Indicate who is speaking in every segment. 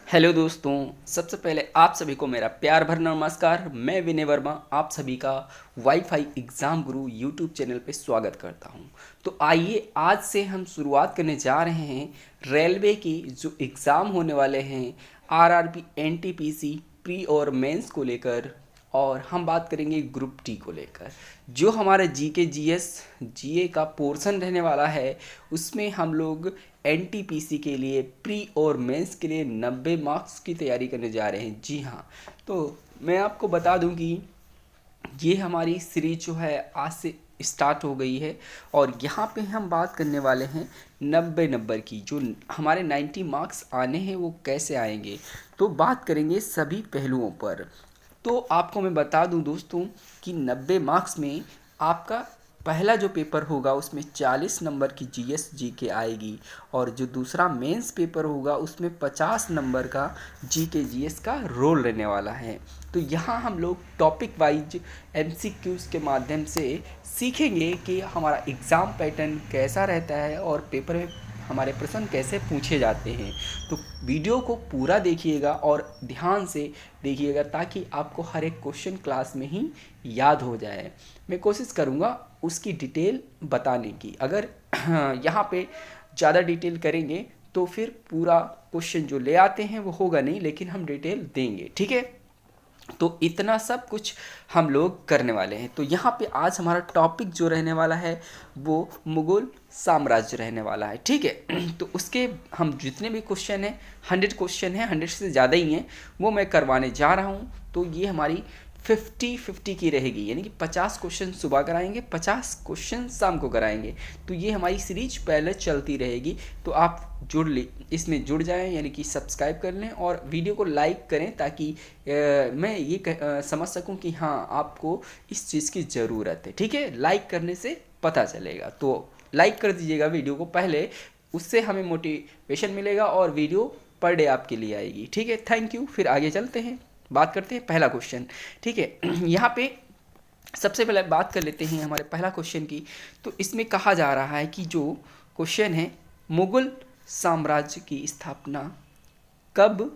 Speaker 1: Hello दोस्तों। सबसे पहले आप सभी को मेरा प्यार भरा नमस्कार। मैं विनय वर्मा आप सभी का वाईफाई एग्ज़ाम गुरु यूट्यूब चैनल पे स्वागत करता हूं। तो आइए आज से हम शुरुआत करने जा रहे हैं रेलवे की जो एग्ज़ाम होने वाले हैं आरआरबी एनटीपीसी प्री और मेंस को लेकर। और हम बात करेंगे ग्रुप टी को लेकर। जो हमारा जीके जीएस जीए का पोर्शन रहने वाला है उसमें हम लोग एनटीपीसी के लिए प्री और मेंस के लिए 90 मार्क्स की तैयारी करने जा रहे हैं। जी हाँ, तो मैं आपको बता दूं कि ये हमारी सीरीज जो है आज से स्टार्ट हो गई है और यहाँ पे हम बात करने वाले हैं 90 नंबर की। जो हमारे 90 मार्क्स आने हैं वो कैसे आएंगे, तो बात करेंगे सभी पहलुओं पर। तो आपको मैं बता दूं दोस्तों कि 90 मार्क्स में आपका पहला जो पेपर होगा उसमें 40 नंबर की जीएस जीके आएगी और जो दूसरा मेंस पेपर होगा उसमें 50 नंबर का जीके जीएस का रोल रहने वाला है। तो यहाँ हम लोग टॉपिक वाइज एमसीक्यूज़ के माध्यम से सीखेंगे कि हमारा एग्ज़ाम पैटर्न कैसा रहता है और पेपर में हमारे प्रश्न कैसे पूछे जाते हैं। तो वीडियो को पूरा देखिएगा और ध्यान से देखिएगा ताकि आपको हर एक क्वेश्चन क्लास में ही याद हो जाए। मैं कोशिश करूँगा उसकी डिटेल बताने की। अगर यहाँ पे ज़्यादा डिटेल करेंगे तो फिर पूरा क्वेश्चन जो ले आते हैं वो होगा नहीं, लेकिन हम डिटेल देंगे, ठीक है। तो इतना सब कुछ हम लोग करने वाले हैं। तो यहाँ पे आज हमारा टॉपिक जो रहने वाला है वो मुगल साम्राज्य रहने वाला है, ठीक है। तो उसके हम जितने भी क्वेश्चन हैं 100 क्वेश्चन हैं, 100 से ज़्यादा ही हैं, वो मैं करवाने जा रहा हूँ। तो ये हमारी 50-50 की रहेगी, यानी कि 50 क्वेश्चन सुबह कराएंगे, 50 क्वेश्चन शाम को कराएंगे। तो ये हमारी सीरीज पहले चलती रहेगी। तो आप इसमें जुड़ जाएं, यानी कि सब्सक्राइब कर लें और वीडियो को लाइक करें ताकि मैं ये समझ सकूं कि हाँ आपको इस चीज़ की ज़रूरत है, ठीक है। लाइक करने से पता चलेगा, तो लाइक कर दीजिएगा वीडियो को पहले, उससे हमें मोटिवेशन मिलेगा और वीडियो पर डे आपके लिए आएगी, ठीक है। Thank you. फिर आगे चलते हैं, बात करते हैं पहला क्वेश्चन, ठीक है। यहाँ पे सबसे पहले बात कर लेते हैं हमारे पहला क्वेश्चन की। तो इसमें कहा जा रहा है कि जो क्वेश्चन है मुगल साम्राज्य की स्थापना कब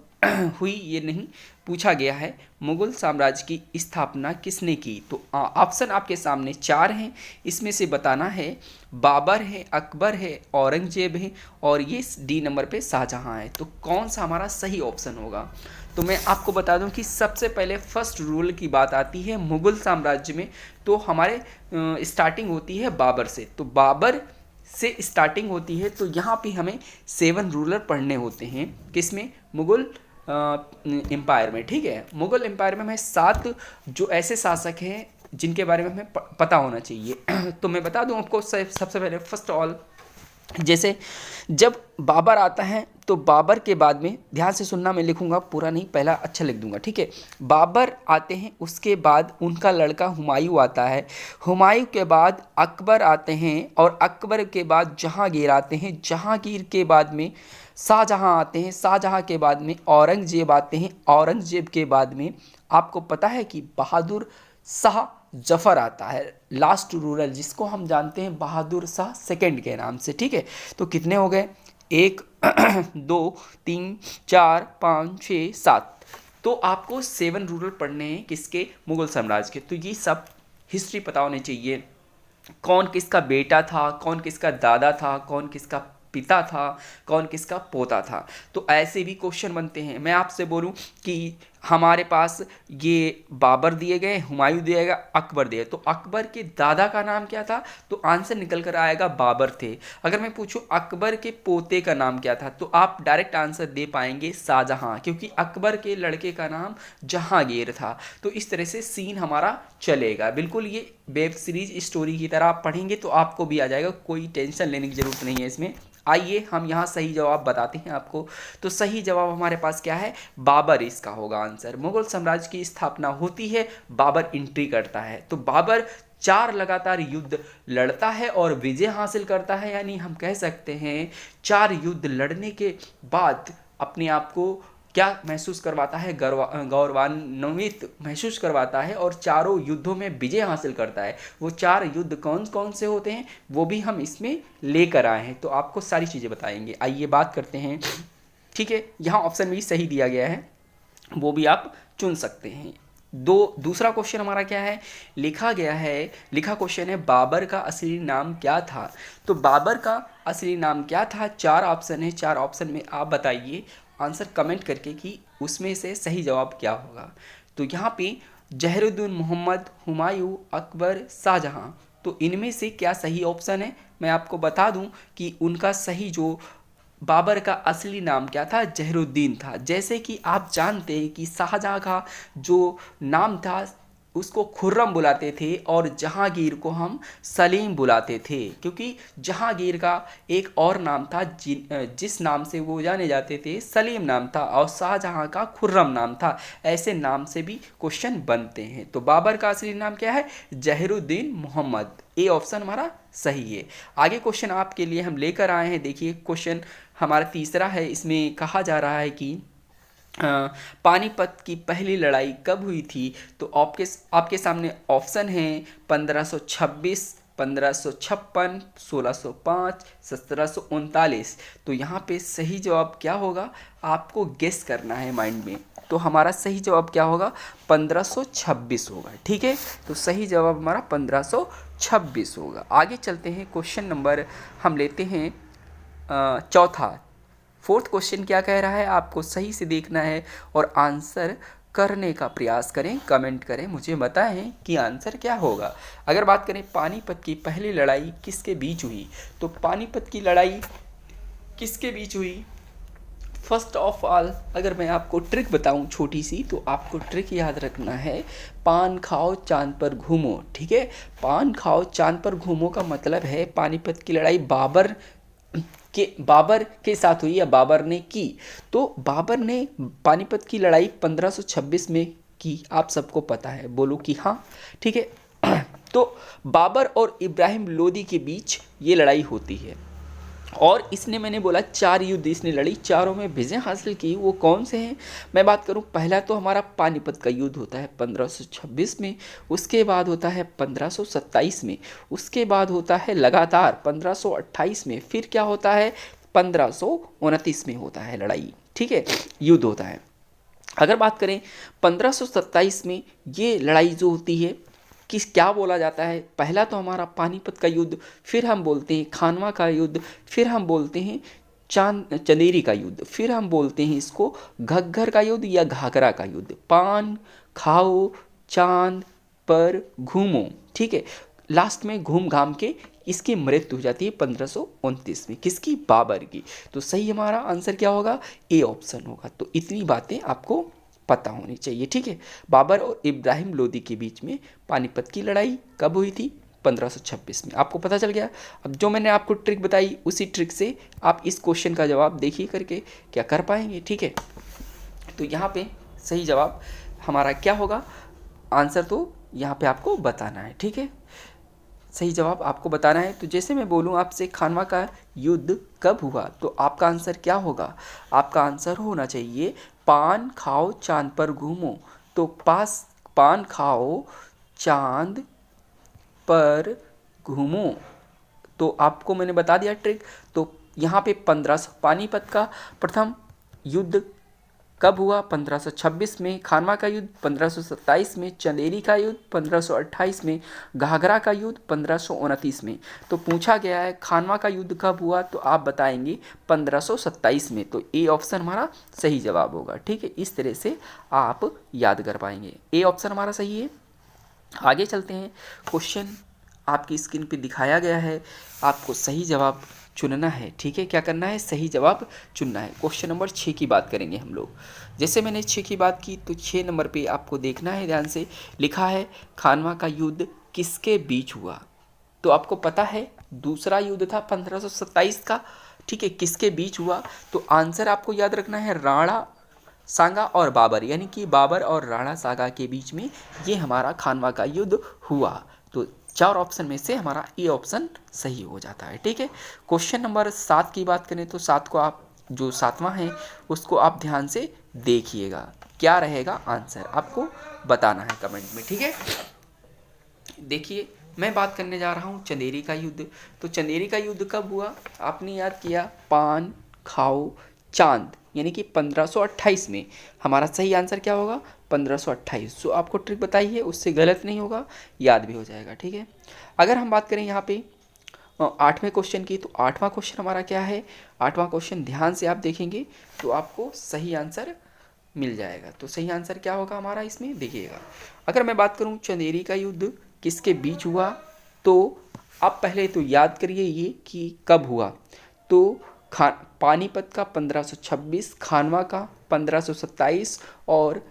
Speaker 1: हुई, ये नहीं पूछा गया है। मुगल साम्राज्य की स्थापना किसने की? तो ऑप्शन आपके सामने 4 हैं, इसमें से बताना है बाबर है, अकबर है, औरंगजेब है और ये डी नंबर पे शाहजहां है। तो कौन सा हमारा सही ऑप्शन होगा? तो मैं आपको बता दूं कि सबसे पहले फर्स्ट रूल की बात आती है मुगल साम्राज्य में। तो हमारे स्टार्टिंग होती है बाबर से, तो बाबर से स्टार्टिंग होती है। तो यहाँ पे हमें 7 रूलर पढ़ने होते हैं, किसमें? मुगल एम्पायर में, ठीक है। मुगल एम्पायर में हमें 7 जो ऐसे शासक हैं जिनके बारे में हमें पता होना चाहिए। तो मैं बता दूं आपको सबसे पहले फर्स्ट ऑल, जैसे जब बाबर आता है तो बाबर के बाद में, ध्यान से सुनना, मैं लिखूंगा पूरा नहीं, पहला अच्छा लिख दूंगा, ठीक है। बाबर आते हैं, उसके बाद उनका लड़का हुमायूं आता है, हुमायूं के बाद अकबर आते हैं और अकबर के बाद जहांगीर आते हैं, जहांगीर के बाद में शाहजहां आते हैं, शाहजहां के बाद में औरंगजेब आते हैं, औरंगजेब के बाद में आपको पता है कि बहादुर शाह जफ़र आता है, लास्ट रूलर जिसको हम जानते हैं बहादुर शाह सेकंड के नाम से, ठीक है। तो कितने हो गए? 1 2 3 4 5 6 7। तो आपको 7 रूलर पढ़ने हैं, किसके? मुगल साम्राज्य के। तो ये सब हिस्ट्री पता होनी चाहिए, कौन किसका बेटा था, कौन किसका दादा था, कौन किसका पिता था, कौन किसका पोता था। तो ऐसे भी क्वेश्चन बनते हैं। मैं आपसे बोलूं कि हमारे पास ये बाबर दिए गए, हुमायूं दिया गया, अकबर दिया, तो अकबर के दादा का नाम क्या था? तो आंसर निकल कर आएगा बाबर थे। अगर मैं पूछूं अकबर के पोते का नाम क्या था, तो आप डायरेक्ट आंसर दे पाएंगे शाहजहां, क्योंकि अकबर के लड़के का नाम जहांगीर था। तो इस तरह से सीन हमारा चलेगा, बिल्कुल ये वेब सीरीज स्टोरी की तरह आप पढ़ेंगे तो आपको भी आ जाएगा, कोई टेंशन लेने की जरूरत नहीं है इसमें। आइए हम यहाँ सही जवाब बताते हैं आपको। तो सही जवाब हमारे पास क्या है? बाबर इसका होगा आंसर। मुगल साम्राज्य की स्थापना होती है, बाबर एंट्री करता है। तो बाबर 4 लगातार युद्ध लड़ता है और विजय हासिल करता है, यानी हम कह सकते हैं 4 युद्ध लड़ने के बाद अपने आप को क्या महसूस करवाता है? गौरवान्वित महसूस करवाता है और चारों युद्धों में विजय हासिल करता है। वो 4 युद्ध कौन कौन से होते हैं वो भी हम इसमें लेकर आए हैं, तो आपको सारी चीज़ें बताएंगे। आइए बात करते हैं ठीक है, यहाँ ऑप्शन भी सही दिया गया है, वो भी आप चुन सकते हैं। दूसरा क्वेश्चन हमारा क्या है, लिखा क्वेश्चन है बाबर का असली नाम क्या था। तो बाबर का असली नाम क्या था, 4 ऑप्शन है, 4 ऑप्शन में आप बताइए आंसर कमेंट करके कि उसमें से सही जवाब क्या होगा। तो यहाँ पे जहरुद्दीन मोहम्मद, हुमायूं, अकबर, शाहजहां, तो इनमें से क्या सही ऑप्शन है। मैं आपको बता दूं कि उनका सही जो बाबर का असली नाम क्या था, जहरुद्दीन था। जैसे कि आप जानते हैं कि शाहजहां का जो नाम था उसको खुर्रम बुलाते थे और जहांगीर को हम सलीम बुलाते थे, क्योंकि जहांगीर का एक और नाम था जिस नाम से वो जाने जाते थे, सलीम नाम था, और शाहजहां का खुर्रम नाम था। ऐसे नाम से भी क्वेश्चन बनते हैं। तो बाबर का असली नाम क्या है, जहरुद्दीन मोहम्मद। ए ऑप्शन हमारा सही है। आगे क्वेश्चन आपके लिए हम लेकर आए हैं, देखिए क्वेश्चन हमारा तीसरा है। इसमें कहा जा रहा है कि पानीपत की पहली लड़ाई कब हुई थी। तो आपके आपके सामने ऑप्शन है 1526, 1556, 1605, 1739। तो यहाँ पे सही जवाब क्या होगा, आपको गेस करना है माइंड में। तो हमारा सही जवाब क्या होगा, 1526 होगा। ठीक है, तो सही जवाब हमारा 1526 होगा। आगे चलते हैं, क्वेश्चन नंबर हम लेते हैं चौथा। फोर्थ क्वेश्चन क्या कह रहा है, आपको सही से देखना है और आंसर करने का प्रयास करें, कमेंट करें, मुझे बताएं कि आंसर क्या होगा। अगर बात करें पानीपत की पहली लड़ाई किसके बीच हुई, तो पानीपत की लड़ाई किसके बीच हुई। फर्स्ट ऑफ ऑल अगर मैं आपको ट्रिक बताऊं छोटी सी, तो आपको ट्रिक याद रखना है, पान खाओ चांद पर घूमो। ठीक है, पान खाओ चांद पर घूमो का मतलब है पानीपत की लड़ाई बाबर के साथ हुई या बाबर ने की। तो बाबर ने पानीपत की लड़ाई 1526 में की, आप सबको पता है, बोलो कि हाँ। ठीक है, तो बाबर और इब्राहिम लोदी के बीच ये लड़ाई होती है, और इसने, मैंने बोला 4 युद्ध इसने लड़ी, चारों में विजय हासिल की। वो कौन से हैं, मैं बात करूं, पहला तो हमारा पानीपत का युद्ध होता है 1526 में, उसके बाद होता है 1527 में, उसके बाद होता है लगातार 1528 में, फिर क्या होता है 1529 में होता है लड़ाई। ठीक है, युद्ध होता है। अगर बात करें 1527 में ये लड़ाई जो होती है, किस क्या बोला जाता है, पहला तो हमारा पानीपत का युद्ध, फिर हम बोलते हैं खानवा का युद्ध, फिर हम बोलते हैं चंदेरी का युद्ध, फिर हम बोलते हैं इसको घग्गर का युद्ध या घाघरा का युद्ध। पान खाओ चांद पर घूमो, ठीक है, लास्ट में घूम घाम के इसकी मृत्यु हो जाती है 1529 में, किसकी, बाबर की। तो सही हमारा आंसर क्या होगा, ए ऑप्शन होगा। तो इतनी बातें आपको पता होनी चाहिए। ठीक है, बाबर और इब्राहिम लोदी के बीच में पानीपत की लड़ाई कब हुई थी, 1526 में। आपको पता चल गया। अब जो मैंने आपको ट्रिक बताई, उसी ट्रिक से आप इस क्वेश्चन का जवाब देखिए करके क्या कर पाएंगे। ठीक है, तो यहाँ पे सही जवाब हमारा क्या होगा, आंसर तो यहाँ पे आपको बताना है। ठीक है, सही जवाब आपको बताना है। तो जैसे मैं बोलूँ आपसे खानवा का युद्ध कब हुआ, तो आपका आंसर क्या होगा, आपका आंसर होना चाहिए पान खाओ चांद पर घूमो। तो पान खाओ चांद पर घूमो, तो आपको मैंने बता दिया ट्रिक। तो यहाँ पे 1500 पानीपत का प्रथम युद्ध कब हुआ, 1526 में, खानवा का युद्ध 1527 में, चंदेरी का युद्ध 1528 में, घाघरा का युद्ध 1529 में। तो पूछा गया है खानवा का युद्ध कब हुआ, तो आप बताएंगे 1527 में। तो ए ऑप्शन हमारा सही जवाब होगा। ठीक है, इस तरह से आप याद कर पाएंगे, ए ऑप्शन हमारा सही है। आगे चलते हैं, क्वेश्चन आपकी स्क्रीन पे दिखाया गया है, आपको सही जवाब चुनना है। ठीक है, क्या करना है, सही जवाब चुनना है। क्वेश्चन नंबर 6 की बात करेंगे हम लोग। जैसे मैंने 6 की बात की, तो 6 नंबर पे आपको देखना है ध्यान से। लिखा है खानवा का युद्ध किसके बीच हुआ। तो आपको पता है दूसरा युद्ध था 1527 का। ठीक है, किसके बीच हुआ, तो आंसर आपको याद रखना है राणा सांगा और बाबर, यानी कि बाबर और राणा सांगा के बीच में ये हमारा खानवा का युद्ध हुआ। तो 4 ऑप्शन में से हमारा ए ऑप्शन सही हो जाता है। ठीक है, क्वेश्चन नंबर 7 की बात करें, तो 7 को आप, जो 7वां है उसको आप ध्यान से देखिएगा, क्या रहेगा आंसर आपको बताना है कमेंट में। ठीक है, देखिए मैं बात करने जा रहा हूँ चंदेरी का युद्ध। तो चंदेरी का युद्ध कब हुआ, आपने याद किया पान खाओ चांद, यानी कि 1528 में। हमारा सही आंसर क्या होगा? 1528। जो आपको ट्रिक बताई है उससे गलत नहीं होगा, याद भी हो जाएगा। ठीक है, अगर हम बात करें यहाँ पे 8वें क्वेश्चन की, तो 8वां क्वेश्चन हमारा क्या है? 8वां क्वेश्चन ध्यान से आप देखेंगे तो आपको सही आंसर मिल जाएगा। तो सही आंसर क्या होगा हमारा इसमें, देखिएगा। अगर मैं बात करूं चंदेरी का युद्ध किसके बीच हुआ, तो आप पहले तो याद करिए ये कि कब हुआ। तो खान पानीपत का 1526, खानवा का 1527 और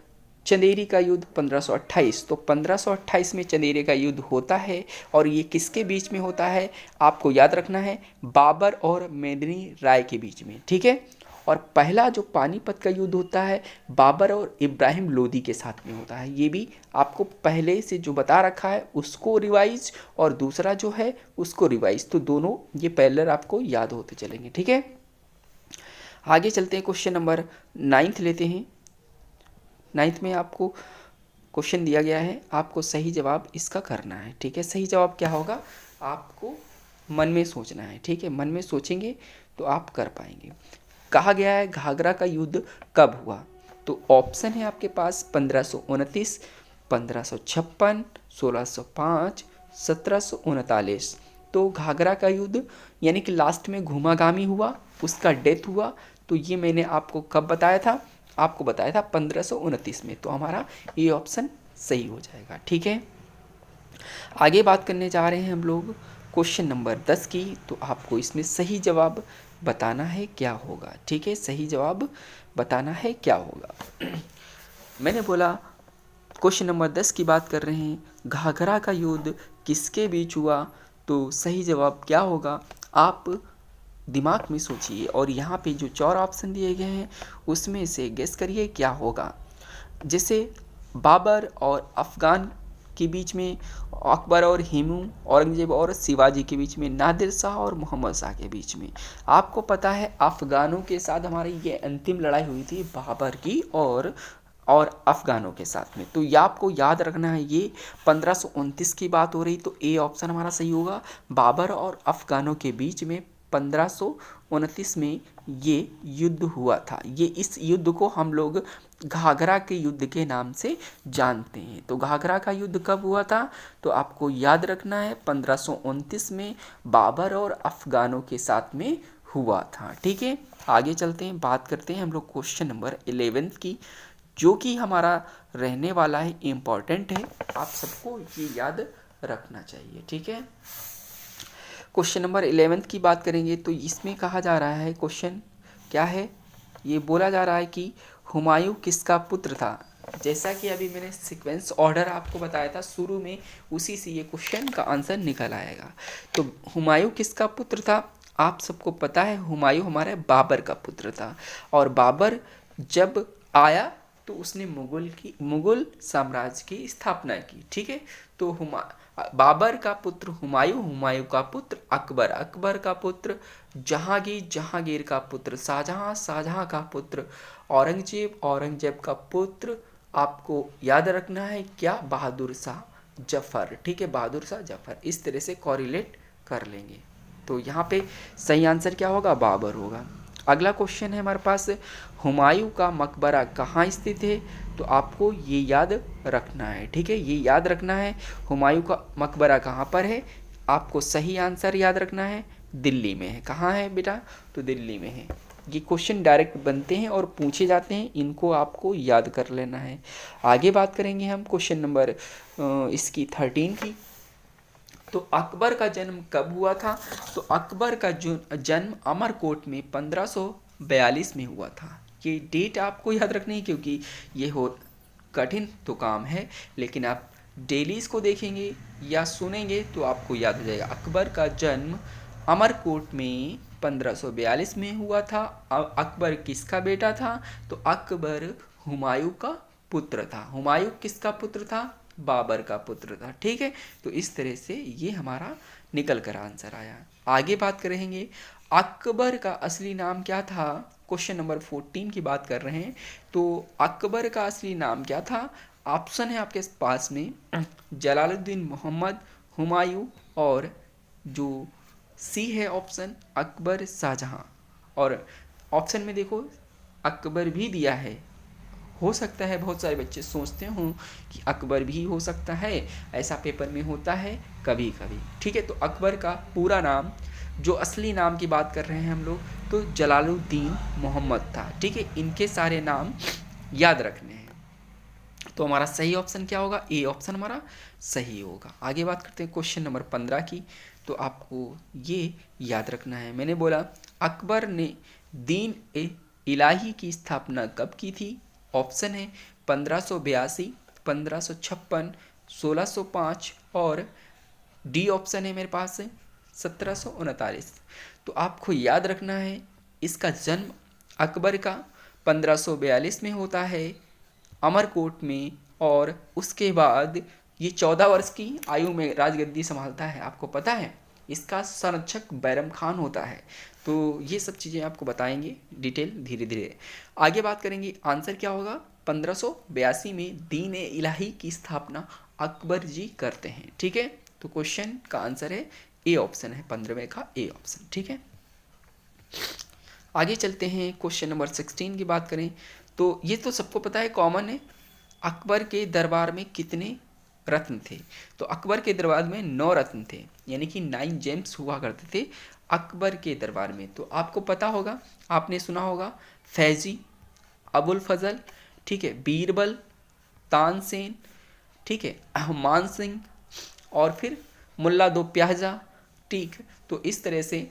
Speaker 1: चंदेरी का युद्ध 1528। तो 1528 में चंदेरी का युद्ध होता है और ये किसके बीच में होता है? आपको याद रखना है, बाबर और मेदिनी राय के बीच में। ठीक है, और पहला जो पानीपत का युद्ध होता है बाबर और इब्राहिम लोदी के साथ में होता है। ये भी आपको पहले से जो बता रखा है उसको रिवाइज, और दूसरा जो है उसको रिवाइज, तो दोनों ये पैरेलल आपको याद होते चलेंगे। ठीक है, आगे चलते हैं, क्वेश्चन नंबर 9 लेते हैं। 9 में आपको क्वेश्चन दिया गया है, आपको सही जवाब इसका करना है। ठीक है, सही जवाब क्या होगा आपको मन में सोचना है। ठीक है, मन में सोचेंगे तो आप कर पाएंगे। कहा गया है घाघरा का युद्ध कब हुआ? तो ऑप्शन है आपके पास 1529, 1556, 1605, 1739। तो घाघरा का युद्ध यानी कि लास्ट में घुमागामी हुआ, उसका डेथ हुआ। तो ये मैंने आपको कब बताया था? आपको बताया था 1529 में। तो हमारा ये ऑप्शन सही हो जाएगा। ठीक है, आगे बात करने जा रहे हैं हम लोग क्वेश्चन नंबर 10 की। तो आपको इसमें सही जवाब बताना है क्या होगा। ठीक है, सही जवाब बताना है क्या होगा। मैंने बोला क्वेश्चन नंबर 10 की बात कर रहे हैं, घाघरा का युद्ध किसके बीच हुआ? तो सही जवाब क्या होगा आप दिमाग में सोचिए, और यहाँ पे जो 4 ऑप्शन दिए गए हैं उसमें से गेस करिए क्या होगा। जैसे बाबर और अफ़गान के बीच में, अकबर और हिमू, औरंगजेब और शिवाजी के बीच में, नादिर शाह और मोहम्मद शाह के बीच में। आपको पता है अफ़गानों के साथ हमारी ये अंतिम लड़ाई हुई थी बाबर की और अफ़गानों के साथ में। तो ये आपको याद रखना है, ये 1529 की बात हो रही, तो ए ऑप्शन हमारा सही होगा। बाबर और अफ़गानों के बीच में 1529 में ये युद्ध हुआ था। ये इस युद्ध को हम लोग घाघरा के युद्ध के नाम से जानते हैं। तो घाघरा का युद्ध कब हुआ था? तो आपको याद रखना है 1529 में बाबर और अफ़गानों के साथ में हुआ था। ठीक है, आगे चलते हैं, बात करते हैं हम लोग क्वेश्चन नंबर 11 की, जो कि हमारा रहने वाला है, इम्पॉर्टेंट है, आप सबको ये याद रखना चाहिए। ठीक है, क्वेश्चन नंबर 11 की बात करेंगे तो इसमें कहा जा रहा है, क्वेश्चन क्या है, ये बोला जा रहा है कि हुमायूं किसका पुत्र था? जैसा कि अभी मैंने सीक्वेंस ऑर्डर आपको बताया था शुरू में, उसी से ये क्वेश्चन का आंसर निकल आएगा। तो हुमायूं किसका पुत्र था? आप सबको पता है हुमायूं हमारे बाबर का पुत्र था, और बाबर जब आया तो उसने मुगल साम्राज्य की स्थापना की। ठीक है, तो बाबर का पुत्र हुमायूं, हुमायूं का पुत्र अकबर, अकबर का पुत्र जहांगीर, जहांगीर का पुत्र शाहजहां, शाहजहां का पुत्र औरंगजेब, औरंगजेब का पुत्र आपको याद रखना है क्या? बहादुर शाह जफर। ठीक है, बहादुर शाह जफर, इस तरह से कॉरिलेट कर लेंगे। तो यहाँ पे सही आंसर क्या होगा? बाबर होगा। अगला क्वेश्चन है हमारे पास, हुमायूं का मकबरा कहाँ स्थित है? तो आपको ये याद रखना है। ठीक है, ये याद रखना है हुमायूं का मकबरा कहाँ पर है। आपको सही आंसर याद रखना है, दिल्ली में है। कहाँ है बेटा? तो दिल्ली में है। ये क्वेश्चन डायरेक्ट बनते हैं और पूछे जाते हैं, इनको आपको याद कर लेना है। आगे बात करेंगे हम क्वेश्चन नंबर इसकी 13 की। तो अकबर का जन्म कब हुआ था? तो अकबर का जन्म अमरकोट में 1542 में हुआ था। ये डेट आपको याद रखनी है क्योंकि ये हो कठिन तो काम है, लेकिन आप डेली इसको देखेंगे या सुनेंगे तो आपको याद हो जाएगा। अकबर का जन्म अमरकोट में 1542 में हुआ था। अकबर किसका बेटा था? तो अकबर हुमायूं का पुत्र था। हुमायूं किसका पुत्र था? बाबर का पुत्र था। ठीक है, तो इस तरह से ये हमारा निकल कर आंसर आया। आगे बात करेंगे, अकबर का असली नाम क्या था? क्वेश्चन नंबर 14 की बात कर रहे हैं। तो अकबर का असली नाम क्या था? ऑप्शन है आपके पास में जलालुद्दीन मोहम्मद, हुमायूं, और जो सी है ऑप्शन अकबर शाहजहां। और ऑप्शन में देखो अकबर भी दिया है। हो सकता है बहुत सारे बच्चे सोचते हों कि अकबर भी हो सकता है, ऐसा पेपर में होता है कभी कभी। ठीक है, तो अकबर का पूरा नाम, जो असली नाम की बात कर रहे हैं हम लोग, तो जलालुद्दीन मोहम्मद था। ठीक है, इनके सारे नाम याद रखने हैं। तो हमारा सही ऑप्शन क्या होगा? ए ऑप्शन हमारा सही होगा। आगे बात करते हैं क्वेश्चन नंबर 15 की। तो आपको ये याद रखना है, मैंने बोला अकबर ने दीन ए इलाही की स्थापना कब की थी? ऑप्शन है 1582, 1556, 1605 और डी ऑप्शन है मेरे पास 1739। तो आपको याद रखना है इसका जन्म अकबर का 1542 में होता है अमरकोट में, और उसके बाद ये 14 वर्ष की आयु में राजगद्दी संभालता है। आपको पता है इसका संरक्षक बैरम खान होता है। तो ये सब चीज़ें आपको बताएंगे डिटेल धीरे धीरे। आगे बात करेंगे आंसर क्या होगा। 1582 में दीन ए इलाही की स्थापना अकबर जी करते हैं। ठीक है, तो क्वेश्चन का आंसर है ए ऑप्शन है, 15वें का ए ऑप्शन। ठीक है, आगे चलते हैं क्वेश्चन नंबर 16 की बात करें तो ये तो सबको पता है, कॉमन है। अकबर के दरबार में कितने रत्न थे? तो अकबर के दरबार में 9 रत्न थे, यानी कि 9 जेम्स हुआ करते थे अकबर के दरबार में। तो आपको पता होगा, आपने सुना होगा फैजी, अबुल फजल, ठीक है, बीरबल, तानसेन, ठीक है, मान सिंह और फिर मुल्ला दो प्याजा। ठीक, तो इस तरह से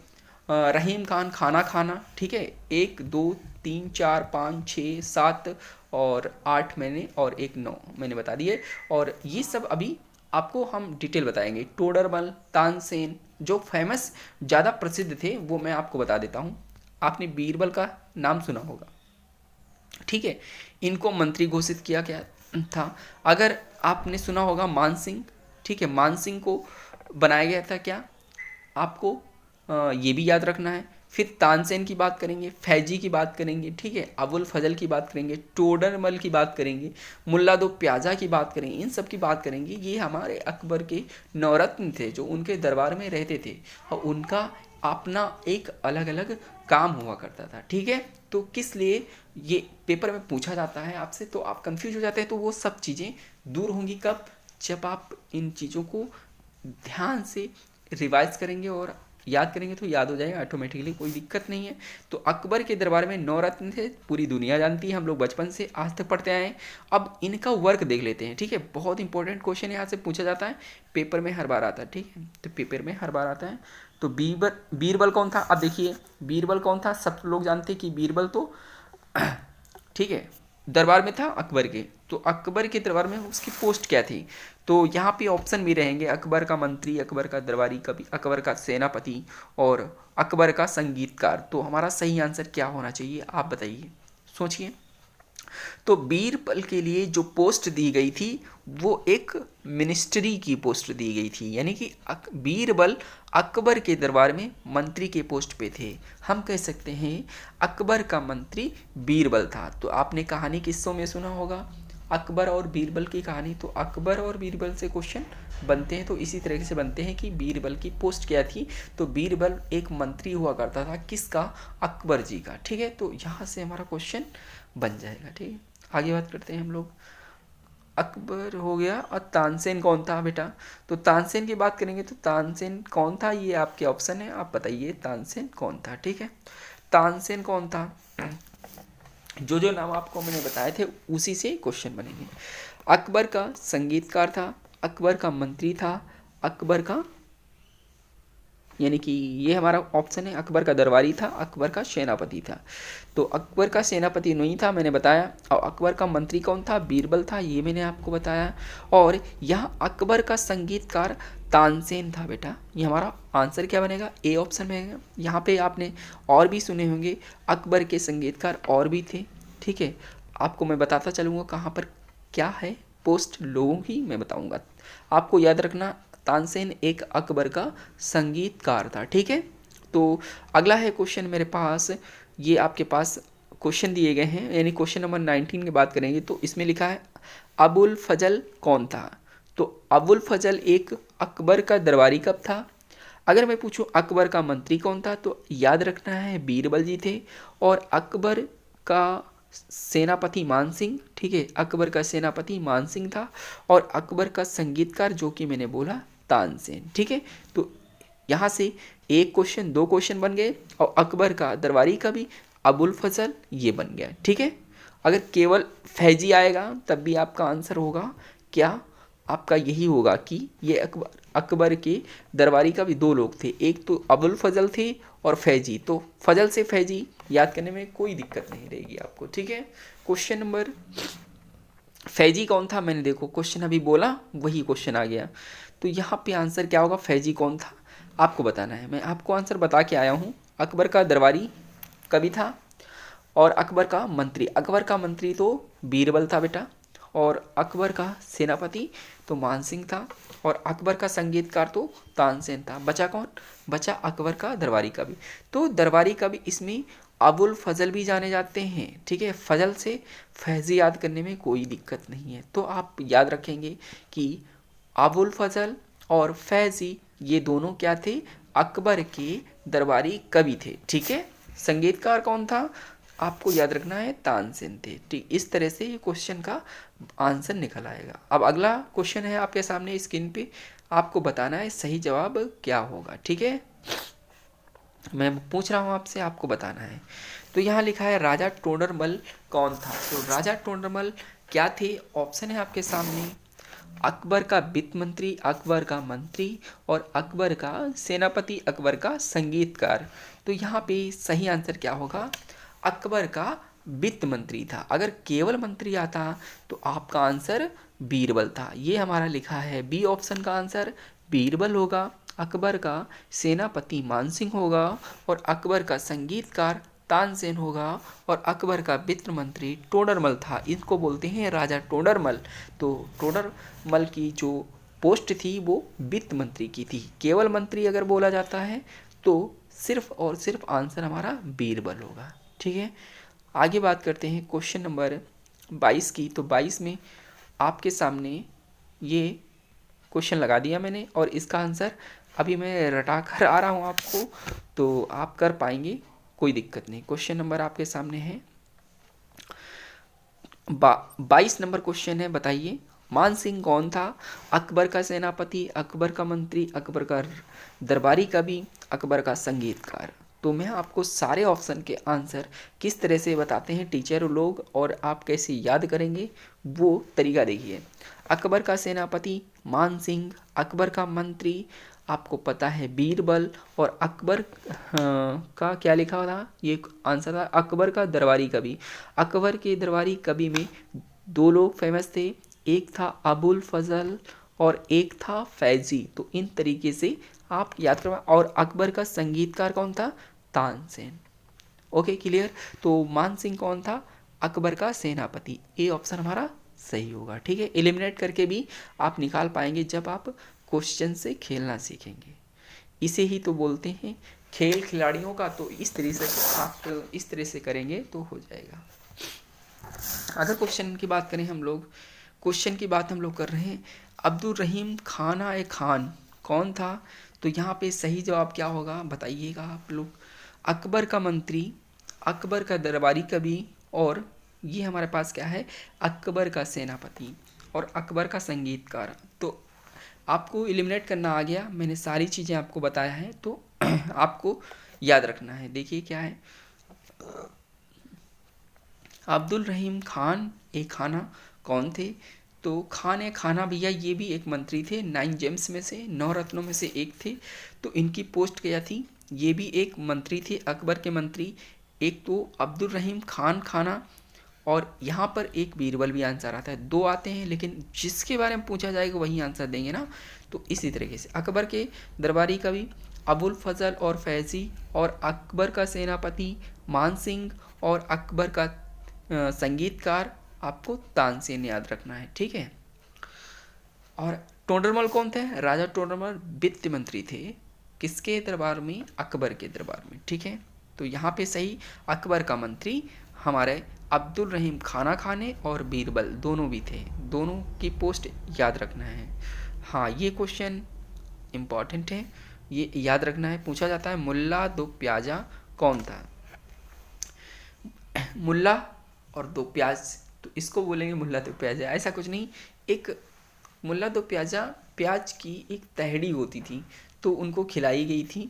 Speaker 1: रहीम खान खाना खाना। ठीक है, 1 2 3 4 5 6 7 और 8 मैंने और 1 9 मैंने बता दिए। और ये सब अभी आपको हम डिटेल बताएंगे। टोडरमल, तानसेन, जो फेमस ज़्यादा प्रसिद्ध थे वो मैं आपको बता देता हूँ। आपने बीरबल का नाम सुना होगा। ठीक है, इनको मंत्री घोषित किया गया था। अगर आपने सुना होगा मान सिंह, ठीक है, मान सिंह को बनाया गया था क्या, आपको ये भी याद रखना है। फिर तानसेन की बात करेंगे, फैजी की बात करेंगे, ठीक है, अबुल फजल की बात करेंगे, टोडरमल की बात करेंगे, मुल्ला दो प्याजा की बात करेंगे, इन सब की बात करेंगे। ये हमारे अकबर के नवरत्न थे जो उनके दरबार में रहते थे, और उनका अपना एक अलग अलग काम हुआ करता था। ठीक है, तो किस लिए ये पेपर में पूछा जाता है आपसे, तो आप कंफ्यूज हो जाते हैं। तो वो सब चीज़ें दूर होंगी कब? जब आप इन चीज़ों को ध्यान से रिवाइज करेंगे और याद करेंगे तो याद हो जाएगा ऑटोमेटिकली, कोई दिक्कत नहीं है। तो अकबर के दरबार में 9 रत्न थे, पूरी दुनिया जानती है, हम लोग बचपन से आज तक पढ़ते आए हैं। अब इनका वर्क देख लेते हैं। ठीक है, बहुत इंपॉर्टेंट क्वेश्चन यहाँ से पूछा जाता है, पेपर में हर बार आता है। ठीक है, तो पेपर में हर बार आता है। तो बीरबल कौन था? अब देखिए बीरबल कौन था, सब लोग जानते हैं कि बीरबल तो ठीक है दरबार में था अकबर के। तो अकबर के दरबार में उसकी पोस्ट क्या थी? तो यहाँ पे ऑप्शन भी रहेंगे, अकबर का मंत्री, अकबर का दरबारी, कभी अकबर का सेनापति और अकबर का संगीतकार। तो हमारा सही आंसर क्या होना चाहिए, आप बताइए, सोचिए। तो बीरबल के लिए जो पोस्ट दी गई थी वो एक मिनिस्ट्री की पोस्ट दी गई थी, यानी कि बीरबल अकबर के दरबार में मंत्री के पोस्ट पे थे। हम कह सकते हैं अकबर का मंत्री बीरबल था। तो आपने कहानी किस्सों में सुना होगा अकबर और बीरबल की कहानी। तो अकबर और बीरबल से क्वेश्चन बनते हैं, तो इसी तरीके से बनते हैं कि बीरबल की पोस्ट क्या थी। तो बीरबल एक मंत्री हुआ करता था, किसका? अकबर जी का। ठीक है, तो यहाँ से हमारा क्वेश्चन बन जाएगा। ठीक है, आगे बात करते हैं हम लोग। अकबर हो गया, और तानसेन कौन था बेटा? तो तानसेन की बात करेंगे तो तानसेन कौन था, ये आपके ऑप्शन है, आप बताइए तानसेन कौन था। ठीक है, तानसेन कौन था? जो जो नाम आपको मैंने बताए थे उसी से क्वेश्चन बनेंगे। अकबर का संगीतकार था, अकबर का मंत्री था, अकबर का, यानी कि ये हमारा ऑप्शन है, अकबर का दरबारी था, अकबर का सेनापति था। तो अकबर का सेनापति नहीं था, मैंने बताया। और अकबर का मंत्री कौन था? बीरबल था, ये मैंने आपको बताया। और यहाँ अकबर का संगीतकार तानसेन था बेटा। ये हमारा आंसर क्या बनेगा? ए ऑप्शन में। यहाँ पे आपने और भी सुने होंगे अकबर के संगीतकार और भी थे। ठीक है, आपको मैं बताता चलूँगा कहाँ पर क्या है पोस्ट लोगों की, मैं बताऊँगा। आपको याद रखना तानसेन एक अकबर का संगीतकार था। ठीक है, तो अगला है क्वेश्चन मेरे पास, ये आपके पास क्वेश्चन दिए गए हैं, यानी क्वेश्चन नंबर 19 की बात करेंगे। तो इसमें लिखा है अबुल फजल कौन था? तो अबुल फजल एक अकबर का दरबारी कब था? अगर मैं पूछूं अकबर का मंत्री कौन था, तो याद रखना है बीरबल जी थे। और अकबर का सेनापति मान सिंह, ठीक है, अकबर का सेनापति मान सिंह था। और अकबर का संगीतकार जो कि मैंने बोला तानसेन, ठीक है। तो यहाँ से एक क्वेश्चन, दो क्वेश्चन बन गए। और अकबर का दरबारी कवि अबुल फजल, ये बन गया, ठीक है। अगर केवल फैजी आएगा तब भी आपका आंसर होगा क्या, आपका यही होगा कि ये अकबर के दरबारी कवि दो लोग थे, एक तो अबुल फजल थे और फैजी। तो फजल से फैजी याद करने में कोई दिक्कत नहीं रहेगी आपको, ठीक है। क्वेश्चन नंबर, फैजी कौन था, मैंने देखो क्वेश्चन अभी बोला वही क्वेश्चन आ गया। तो यहाँ पे आंसर क्या होगा, फैजी कौन था आपको बताना है। मैं आपको आंसर बता के आया हूँ। अकबर का दरबारी कवि था और अकबर का मंत्री, अकबर का मंत्री तो बीरबल था बेटा। और अकबर का सेनापति तो मान सिंह था। और अकबर का संगीतकार तो तानसेन था। बचा कौन, बचा अकबर का दरबारी कवि। तो दरबारी कवि इसमें अबुल फजल भी जाने जाते हैं, ठीक है। फजल से फैजी याद करने में कोई दिक्कत नहीं है। तो आप याद रखेंगे कि अबुल फजल और फैजी ये दोनों क्या थे, अकबर के दरबारी कवि थे, ठीक है। संगीतकार कौन था, आपको याद रखना है तानसेन थे, ठीक। इस तरह से ये क्वेश्चन का आंसर निकल आएगा। अब अगला क्वेश्चन है आपके सामने स्क्रीन पे, आपको बताना है सही जवाब क्या होगा, ठीक है। मैं पूछ रहा हूँ आपसे, आपको बताना है। तो यहाँ लिखा है राजा टोडरमल कौन था। तो राजा टोडरमल क्या थे, ऑप्शन है आपके सामने, अकबर का वित्त मंत्री, अकबर का मंत्री और अकबर का सेनापति, अकबर का संगीतकार। तो यहाँ पे सही आंसर क्या होगा, अकबर का वित्त मंत्री था। अगर केवल मंत्री आता तो आपका आंसर बीरबल था। ये हमारा लिखा है बी ऑप्शन का आंसर बीरबल होगा। अकबर का सेनापति मानसिंह होगा और अकबर का संगीतकार तानसेन होगा और अकबर का वित्त मंत्री टोडरमल था। इसको बोलते हैं राजा टोडरमल। तो टोडरमल की जो पोस्ट थी वो वित्त मंत्री की थी। केवल मंत्री अगर बोला जाता है तो सिर्फ और सिर्फ आंसर हमारा बीरबल होगा, ठीक है। आगे बात करते हैं क्वेश्चन नंबर 22 की। तो 22 में आपके सामने ये क्वेश्चन लगा दिया मैंने और इसका आंसर अभी मैं रटा कर आ रहा हूँ आपको, तो आप कर पाएंगे, कोई दिक्कत नहीं। क्वेश्चन नंबर आपके सामने है 22 नंबर क्वेश्चन है, बताइए मान सिंह कौन था, अकबर का सेनापति, अकबर का मंत्री, अकबर का दरबारी कवि, अकबर का संगीतकार। तो मैं आपको सारे ऑप्शन के आंसर किस तरह से बताते हैं टीचर लोग और आप कैसे याद करेंगे वो तरीका देखिए। अकबर का सेनापति मान सिंह, अकबर का मंत्री आपको पता है बीरबल और अकबर का क्या लिखा था, ये आंसर था अकबर का दरबारी कवि। अकबर के दरबारी कवि में दो लोग फेमस थे, एक था अबुल फजल और एक था फैजी। तो इन तरीके से आप याद करवा। और अकबर का संगीतकार कौन था, तानसेन। Okay clear. तो मान सिंह कौन था, अकबर का सेनापति। ए ऑप्शन हमारा सही होगा, ठीक है। एलिमिनेट करके भी आप निकाल पाएंगे जब आप क्वेश्चन से खेलना सीखेंगे। इसे ही तो बोलते हैं खेल खिलाड़ियों का। तो इस तरह से आप इस तरह से करेंगे तो हो जाएगा। अगर क्वेश्चन की बात करें हम लोग, क्वेश्चन की बात हम लोग कर रहे हैं अब्दुल रहीम खाना ए खान कौन था। तो यहाँ पे सही जवाब क्या होगा बताइएगा आप लोग। अकबर का मंत्री, अकबर का दरबारी कवि और ये हमारे पास क्या है, अकबर का सेनापति और अकबर का संगीतकार। तो आपको एलिमिनेट करना आ गया, मैंने सारी चीज़ें आपको बताया है तो आपको याद रखना है। देखिए क्या है, अब्दुल रहीम खान ए खाना कौन थे। तो खान ए खाना भैया ये भी एक मंत्री थे, 9 जेम्स में से, 9 रत्नों में से एक थे। तो इनकी पोस्ट क्या थी, ये भी एक मंत्री थे, अकबर के मंत्री। एक तो अब्दुल रहीम खान खाना और यहाँ पर एक बीरबल भी आंसर आता है। दो आते हैं लेकिन जिसके बारे में पूछा जाएगा वही आंसर देंगे ना। तो इसी तरीके से अकबर के दरबारी कवि अबुल फजल और फैजी और अकबर का सेनापति मान सिंह और अकबर का संगीतकार आपको तानसेन याद रखना है, ठीक है। और टोडरमल कौन थे, राजा टोडरमल वित्त मंत्री थे, किसके दरबार में, अकबर के दरबार में, ठीक है। तो यहाँ पे सही अकबर का मंत्री हमारे अब्दुल रहीम खाना खाने और बीरबल दोनों भी थे, दोनों की पोस्ट याद रखना है। हाँ ये क्वेश्चन इम्पॉर्टेंट है ये याद रखना है। पूछा जाता है मुल्ला दो प्याजा कौन था। मुल्ला और दो प्याज, तो इसको बोलेंगे मुल्ला दो प्याजा, ऐसा कुछ नहीं। एक मुल्ला दो प्याजा प्याज की एक तहड़ी होती थी, तो उनको खिलाई गई थी।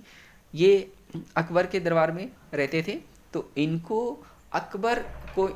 Speaker 1: ये अकबर के दरबार में रहते थे, तो इनको अकबर को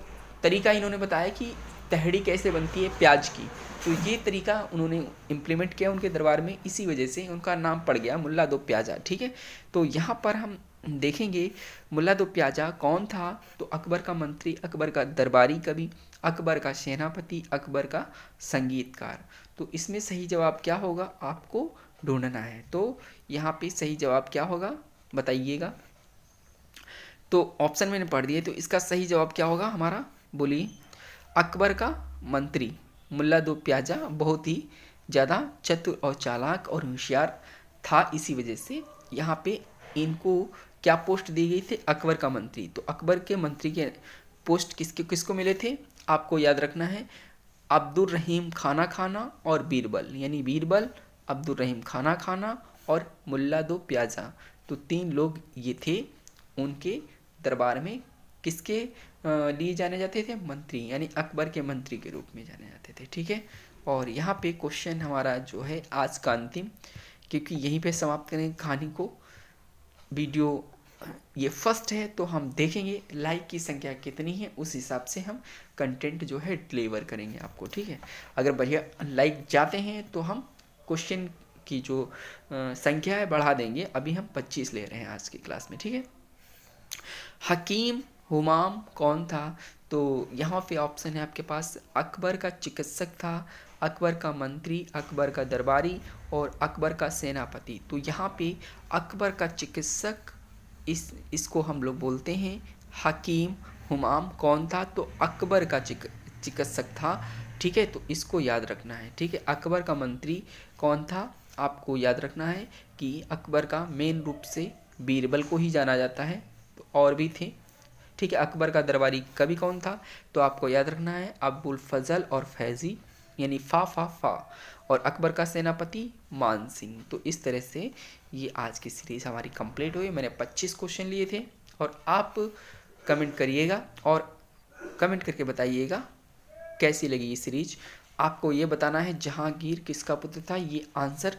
Speaker 1: तरीका इन्होंने बताया कि तहड़ी कैसे बनती है प्याज की, तो ये तरीका उन्होंने इम्प्लीमेंट किया उनके दरबार में, इसी वजह से उनका नाम पड़ गया मुल्ला दो प्याजा। ठीक है, तो यहाँ पर हम देखेंगे मुल्ला दो प्याजा कौन था। तो अकबर का मंत्री, अकबर का दरबारी कवि, अकबर का सेनापति, अकबर का संगीतकार। तो इसमें सही जवाब क्या होगा आपको ढूंढना है। तो यहाँ पे सही जवाब क्या होगा बताइएगा। तो ऑप्शन मैंने पढ़ दिए, तो इसका सही जवाब क्या होगा हमारा, बोलिए। अकबर का मंत्री मुल्ला दो प्याजा बहुत ही ज़्यादा चतुर और चालाक और होशियार था, इसी वजह से यहाँ पे इनको क्या पोस्ट दी गई थी, अकबर का मंत्री। तो अकबर के मंत्री के पोस्ट किसके किसको मिले थे, आपको याद रखना है। अब्दुल रहीम खाना खाना और बीरबल, यानी बीरबल, अब्दुल रहीम खाना खाना और मुल्ला दो प्याजा, तो तीन लोग ये थे उनके दरबार में किसके लिए जाने जाते थे, मंत्री, यानी अकबर के मंत्री के रूप में जाने जाते थे। ठीक है, और यहाँ पे क्वेश्चन हमारा जो है आज का अंतिम, क्योंकि यहीं पे समाप्त करेंगे कहानी को। वीडियो ये फर्स्ट है, तो हम देखेंगे लाइक की संख्या कितनी है, उस हिसाब से हम कंटेंट जो है डिलीवर करेंगे आपको। ठीक है, अगर बढ़िया लाइक जाते हैं तो हम क्वेश्चन की जो संख्या है बढ़ा देंगे। अभी हम 25 ले रहे हैं आज की क्लास में। ठीक है, हकीम हुमाम कौन था। तो यहाँ पे ऑप्शन है आपके पास, अकबर का चिकित्सक था, अकबर का मंत्री, अकबर का दरबारी और अकबर का सेनापति। तो यहाँ पे अकबर का चिकित्सक, इसको हम लोग बोलते हैं हकीम हुमाम कौन था, तो अकबर का चिकित्सक था। ठीक है, तो इसको याद रखना है। ठीक है, अकबर का मंत्री कौन था, आपको याद रखना है कि अकबर का मेन रूप से बीरबल को ही जाना जाता है, तो और भी थे। ठीक है, अकबर का दरबारी कवि कौन था, तो आपको याद रखना है अबुल फजल और फैजी, यानी फा। और अकबर का सेनापति मान सिंह। तो इस तरह से ये आज की सीरीज़ हमारी कंप्लीट हुई। मैंने 25 क्वेश्चन लिए थे, और आप कमेंट करिएगा और कमेंट करके बताइएगा कैसी लगी ये सीरीज। आपको ये बताना है जहांगीर किसका पुत्र था, ये आंसर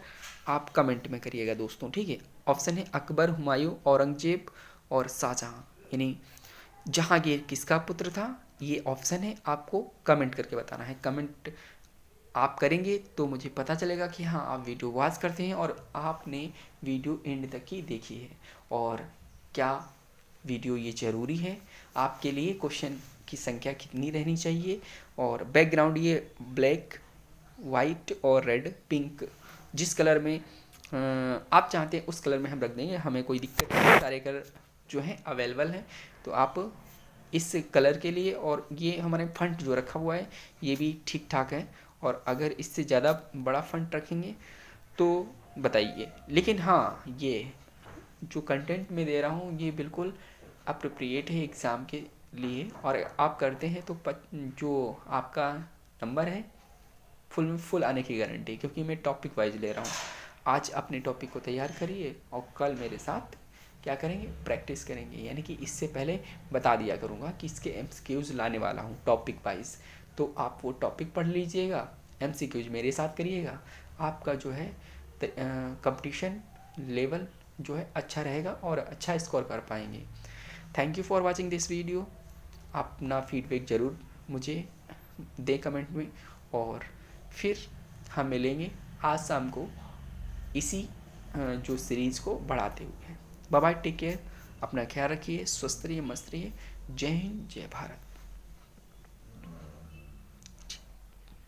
Speaker 1: आप कमेंट में करिएगा दोस्तों। ठीक है, ऑप्शन है अकबर, हुमायूं, औरंगजेब और शाहजहां, यानी जहांगीर किसका पुत्र था, ये ऑप्शन है, आपको कमेंट करके बताना है। कमेंट आप करेंगे तो मुझे पता चलेगा कि हाँ आप वीडियो वॉच करते हैं और आपने वीडियो एंड तक ही देखी है, और क्या वीडियो ये ज़रूरी है आपके लिए, क्वेश्चन की संख्या कितनी रहनी चाहिए, और बैकग्राउंड ये ब्लैक, वाइट और रेड, पिंक, जिस कलर में आप चाहते हैं उस कलर में हम रख देंगे, हमें कोई दिक्कत नहीं, सारे कलर जो हैं अवेलेबल हैं। तो आप इस कलर के लिए, और ये हमारे फंट जो रखा हुआ है ये भी ठीक ठाक है, और अगर इससे ज़्यादा बड़ा फंट रखेंगे तो बताइए। लेकिन हाँ, ये जो कंटेंट मैं दे रहा हूँ ये बिल्कुल अप्रोप्रिएट है एग्ज़ाम के लिए, और आप करते हैं तो जो आपका नंबर है फुल में फुल आने की गारंटी, क्योंकि मैं टॉपिक वाइज ले रहा हूँ। आज अपने टॉपिक को तैयार करिए और कल मेरे साथ क्या करेंगे, प्रैक्टिस करेंगे, यानी कि इससे पहले बता दिया करूँगा कि इसके एमसीक्यूज़ लाने वाला हूँ टॉपिक वाइज, तो आप वो टॉपिक पढ़ लीजिएगा, एमसीक्यूज़ मेरे साथ करिएगा, आपका जो है कंपटीशन लेवल जो है अच्छा रहेगा और अच्छा स्कोर कर पाएंगे। Thank you for watching this video. अपना फीडबैक ज़रूर मुझे दें कमेंट में, और फिर हम मिलेंगे आज शाम को इसी जो सीरीज़ को बढ़ाते हुए। बाय बाय, टेक केयर, अपना ख्याल रखिए, स्वस्थ रहिए, मस्त रहिए। जय हिंद, जय भारत।